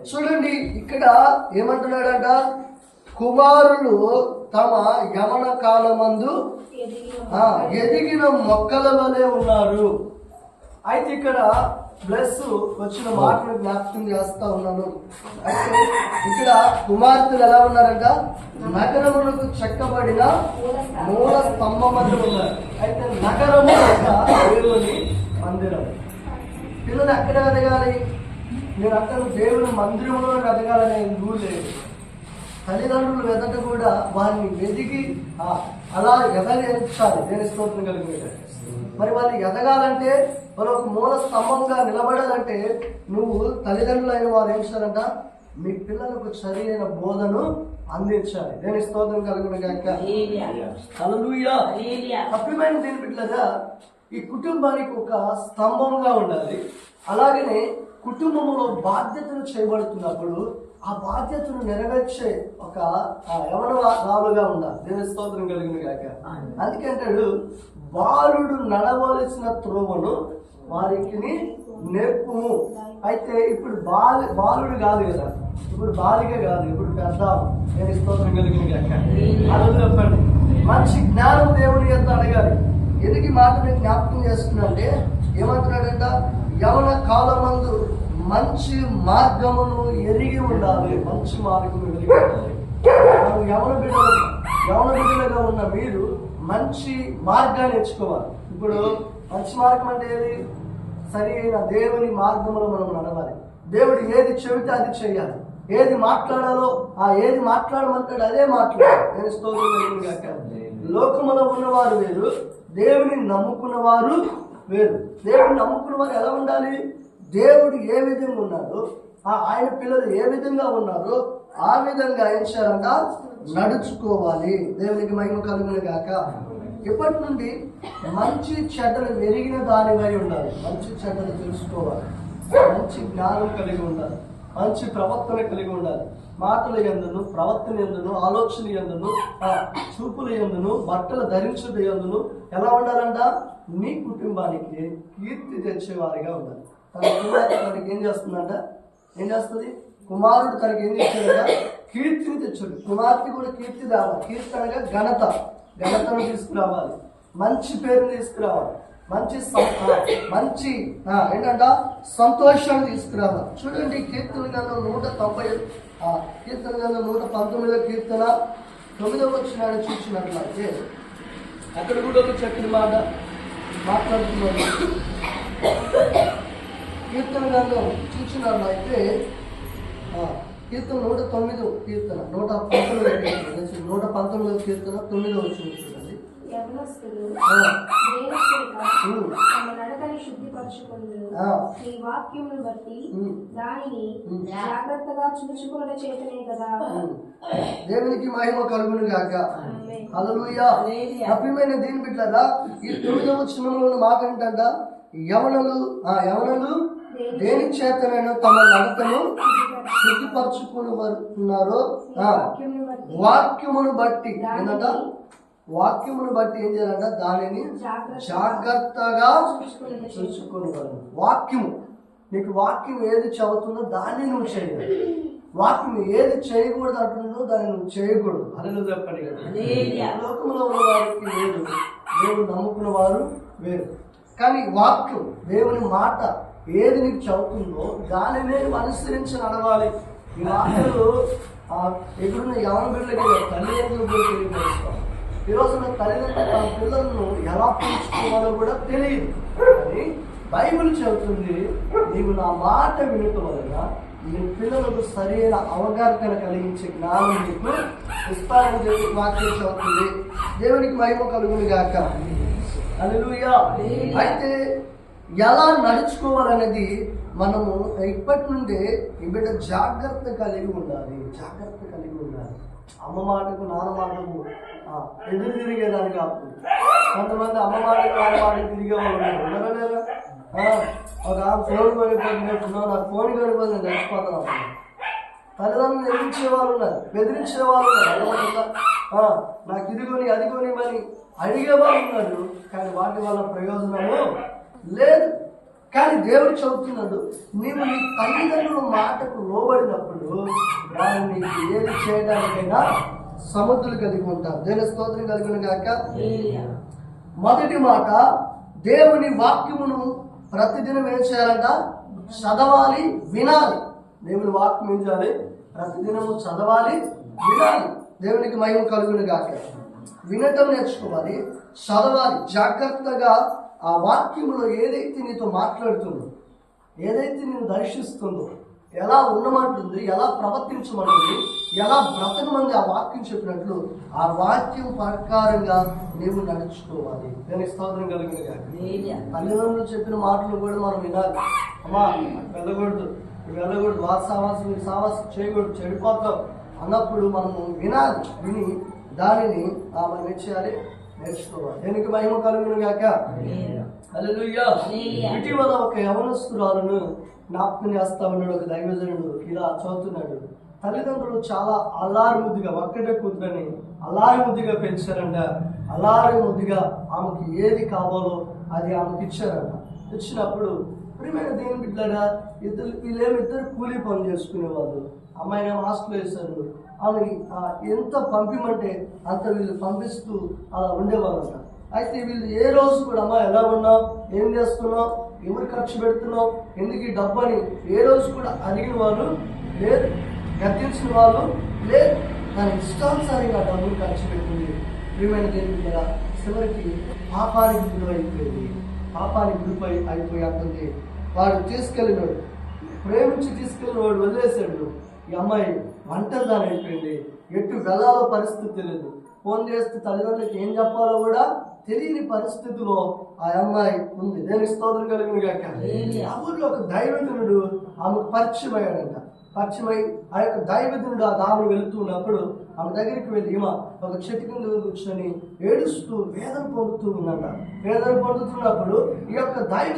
చూడండి ఇక్కడ ఏమంటున్నాడంట, కుమారులు తమ యవన కాలమందు ఎదిగిన మొక్కల వలె ఉన్నారు. అయితే ఇక్కడ ప్లస్ వచ్చిన మాటను జ్ఞాపకం చేస్తా ఉన్నాను. అయితే ఇక్కడ కుమార్తెలు ఎలా ఉన్నారంట, నగరములకు చెక్కబడిన మూల స్తంభమందు ఉన్నారు. అయితే నగరము దేవుని మందిరం. పిల్లలు ఎక్కడ ఎదగాలి? నేను అక్కడ దేవుని మందిరంలో ఎదగాలనే రూల్ లేదు. తల్లిదండ్రులు ఎదట కూడా వారిని వెదిగి అలా ఎదగించాలి. దేని స్తోత్రం కలిగి మరి వాళ్ళు ఎదగాలంటే వాళ్ళు ఒక మూల స్తంభంగా నిలబడాలంటే నువ్వు తల్లిదండ్రులు అయిన వారు ఏం చేయాలంట, మీ పిల్లలకు సరైన బోధను అందించాలి. దేని స్తోత్రం కలుగును గాక. హల్లెలూయా. తప్పిమైన దేని బిడ్డలారా, ఈ కుటుంబానికి ఒక స్తంభంగా ఉండాలి. అలాగనే కుటుంబంలో బాధ్యతలు చేయబడుతున్నప్పుడు ఆ బాధ్యతను నెరవేర్చే ఒక యవనరాలుగా ఉండాలి. దేవుని స్తోత్రం కలిగిన గాక. అందుకంటాడు, బాలుడు నడవలసిన త్రోవను వారికి నేర్పుము. అయితే ఇప్పుడు బాలుడు కాదు కదా, ఇప్పుడు బాలిక కాదు, ఇప్పుడు పెద్ద. దేవుని స్తోత్రం కలిగిన గాక. అలా చెప్పండి, మంచి జ్ఞానం దేవుని ఎంత అడగాలి. ఎందుకు మాట నేను జ్ఞాపకం చేస్తున్నా ఏమంటున్నాడంట, యవన కాలమందు మంచి మార్గమును ఎరిగి ఉండాలి. మంచి మార్గము ఎరిగి ఉండాలి. మనం యవన బిడ్డలుగా ఉన్న మీరు మంచి మార్గాన్ని ఎంచుకోవాలి. ఇప్పుడు మంచి మార్గం అంటే ఏది? సరి అయిన దేవుని మార్గంలో మనం నడవాలి. దేవుడు ఏది చెబితే అది చేయాలి. ఏది మాట్లాడాలో ఏది మాట్లాడమంటాడు అదే మాట్లాడాలి. నేను స్తోత్రం గాక. లోకములో ఉన్నవారు వేరు, దేవుని నమ్ముకున్న వారు వేరు. దేవుని నమ్ముకున్న వారు ఎలా ఉండాలి? దేవుడు ఏ విధంగా ఉన్నాడో, ఆయన పిల్లలు ఏ విధంగా ఉన్నారో ఆ విధంగా ఏం చేయాలంట, నడుచుకోవాలి. దేవునికి మహిమ కలుగును గాక. ఇప్పటి నుండి మంచి చెడ్డలు ఎరిగిన దానివై ఉండాలి. మంచి చెడ్డలు తెలుసుకోవాలి. మంచి జ్ఞానం కలిగి ఉండాలి. మంచి ప్రవర్తన కలిగి ఉండాలి. మాటల యందును, ప్రవర్తన యందును, ఆలోచన యందును, చూపుల యందును, బట్టలు ధరించుట యందును ఎలా ఉండాలంట, నీ కుటుంబానికి కీర్తి తెచ్చేవారిగా ఉండాలి. తన కుమార్తె తనకి ఏం చేస్తుందంట, ఏం చేస్తుంది? కుమారుడు తనకి ఏం చేస్తాడంట, కీర్తిని తెచ్చాడు. కుమార్తె కూడా కీర్తి రావాలి. కీర్తి అనగా ఘనతను తీసుకురావాలి. మంచి పేరుని తీసుకురావాలి. మంచి ఏంటంట, సంతోషాన్ని తీసుకురావాలి. చూడండి, కీర్తన గ్రంథం 190, కీర్తన గ్రంథం 119 కీర్తన 9వ వచనాన్ని చూసినట్లయితే అక్కడ కూడా ఒక చక్కని మాట మాట్లాడుతున్నాడు. కీర్తన గ్రంథం చూసినట్లయితే కీర్తన 109 కీర్తన 119 కీర్తన 9వ వచనం చూడండి. దేవునికి మహిమ కలుగును గాక. హల్లెలూయా. అప్రియమైన దీని బిడ్డలారా, ఈ 9వ వచనంలో మాట ఏంటంట, యవనులు దేని చేతనైనా తమ నడకను శుద్ధిపరచుకున్నారో వాక్యమును బట్టి ఏంటంట, వాక్యమును బట్టి ఏం చేయాలంట, దానిని జాగ్రత్తగా చూసుకునేవారు. వాక్యము, నీకు వాక్యం ఏది చదువుతుందో దాన్ని నువ్వు చేయాలి. వాక్యం ఏది చేయకూడదు అంటుందో దాన్ని నువ్వు చేయకూడదు. అని చెప్పండి కదా. లోకంలో ఉన్న వారికి వేరు, దేవుడు నమ్ముకున్న వారు వేరు. కానీ వాక్యం, దేవుని మాట ఏది నీకు చదువుతుందో దానినే అనుసరించి నడవాలి. ఈ మాటలు ఎక్కడున్న యవన బిడ్డలకి తల్లిదండ్రులు కూడా తెలియపరుస్తాం. ఈరోజు తల్లిదండ్రులు తన పిల్లలను ఎలా పెంచుకోవాలో కూడా తెలియదు. కానీ బైబిల్ చెబుతుంది, నీవు నా మాట వినటం వలన నీ పిల్లలకు సరైన అవగాహన కలిగించే జ్ఞానం నీకు ఇస్తానని చెప్పి వాక్యం చదువుతుంది. దేవునికి మహిమ కలుగును గాక. హల్లెలూయా. అయితే ఎలా నడుచుకోవాలనేది మనము ఇప్పటి నుండే ఈ బిడ్డ జాగ్రత్త కలిగి ఉండాలి. అమ్మ మాటకు నాన్న మాటకు ఎదురు తిరిగేదాన్ని కాదు. కొంతమంది అమ్మ మాటకు నాన్న మాటకు తిరిగే వాళ్ళు ఉన్నారా? ఒక ఫోన్ కొనిపోతున్నట్టున్నావు, నాకు ఫోన్ కొనిపోతే నేను చచ్చిపోతాను. తల్లిదండ్రులు ఎదిరించే వాళ్ళు ఉన్నారు, బెదిరించే వాళ్ళు ఉన్నారు. నాకు ఇదిగోని అదిగోని అని అడిగే వాళ్ళు ఉన్నారు. కానీ వాటి వల్ల ప్రయోజనము లేదు. కానీ దేవుడు చెబుతున్నాడు, నీవు నీ తల్లిదండ్రుల మాటకు లోబడినప్పుడు వారు నీకు ఏది చేయడానికైనా సమర్థులు కలిగి ఉంటారు. దేవుని స్తోత్రం కలిగిన గాక. మొదటి మాట, దేవుని వాక్యమును ప్రతిదినం ఏం చేయాలంట? చదవాలి, వినాలి. దేవుని వాక్యం ఏం చేయాలి? ప్రతిదినము చదవాలి, వినాలి. దేవునికి మహిమ కలుగును గాక. వినటం నేర్చుకోవాలి, చదవాలి. జాగ్రత్తగా ఆ వాక్యంలో ఏదైతే నీతో మాట్లాడుతుందో, ఏదైతే నేను దర్శిస్తుందో, ఎలా ఉండమంటుంది, ఎలా ప్రవర్తించమంటుంది, ఎలా బ్రతకమంది ఆ వాక్యం చెప్పినట్లు ఆ వాక్యం ప్రకారంగా నీవు నడుచుకోవాలి. నేను స్తోత్రం కలిగిన గాక. తల్లిదండ్రులు చెప్పిన మాటలు కూడా మనం వినాలి. అమ్మా వెళ్ళకూడదు, వెళ్ళకూడదు, సావాసం చేయకూడదు, చెడిపోతాం అన్నప్పుడు మనము వినాలి. విని దానిని మనం ఏం చేయాలి? నేర్చుకోవాలి. దేనికి మహిమ కలుగును గాక. హల్లెలూయా. ఇటీవల ఒక యవనస్తురాలను జ్ఞాపకం చేస్తా ఉన్నాడు ఒక దైవజనుడు. ఇలా చదువుతున్నాడు, తల్లిదండ్రులు చాలా అల్లారి ముద్దుగా, ఒక్కటే కూతురని అల్లారి ముద్దుగా పెంచారంట. అల్లారి ముద్దుగా ఆమెకి ఏది కావాలో అది ఆమెకి ఇచ్చారంట. ఇచ్చినప్పుడు ప్రియమైన దేవుని బిడ్డలారా, వీళ్ళేమిద్దరు కూలీ పనులు చేసుకునేవాళ్ళు. అమ్మాయిని హాస్టల్ వేశారు. ఆమె ఎంత పంపిమంటే అంత వీళ్ళు పంపిస్తూ అలా ఉండేవాళ్ళంట. అయితే వీళ్ళు ఏ రోజు కూడా, అమ్మ ఎలా ఉన్నావు, ఏం చేస్తున్నావు, ఎవరు ఖర్చు పెడుతున్నావు, ఎందుకు ఈ డబ్బు అని ఏ రోజు కూడా అడిగిన వాళ్ళు లేదు, గద్దించిన వాళ్ళు లేదు. దాని ఇష్టానుసారంగా డబ్బులు ఖర్చు పెట్టింది. ప్రియమైన దేవుని కదా, చివరికి పాపానికి గురి అయిపోయింది. పాపానికి గురిపై అయిపోయి అంటుంది. వాడు తీసుకెళ్ళినాడు, ప్రేమించి తీసుకెళ్ళిన వాడు వదిలేశాడు. ఈ అమ్మాయి ఒంటరిదాని అయిపోయింది. ఎటు వెళ్ళాలో పరిస్థితి లేదు. ఫోన్ చేస్తే తల్లిదండ్రులకు ఏం చెప్పాలో కూడా తెలియని పరిస్థితిలో ఆ అమ్మాయి ఉంది. దేనికి స్తోత్రం కలిగిన గాక. ఆ ఊళ్ళో ఒక దైవజనుడు ఆమెకు పరిచయం అయ్యాడంట. పరిచయమై ఆ యొక్క దైవజనుడు ఆ దామును వెళుతున్నప్పుడు ఆమె దగ్గరికి వెళ్ళి ఈమె ఒక చెట్టు కింద కూర్చొని ఏడుస్తూ వేదన పొందుతూ ఉందంట. వేదన పొందుతున్నప్పుడు ఈ యొక్క దైవ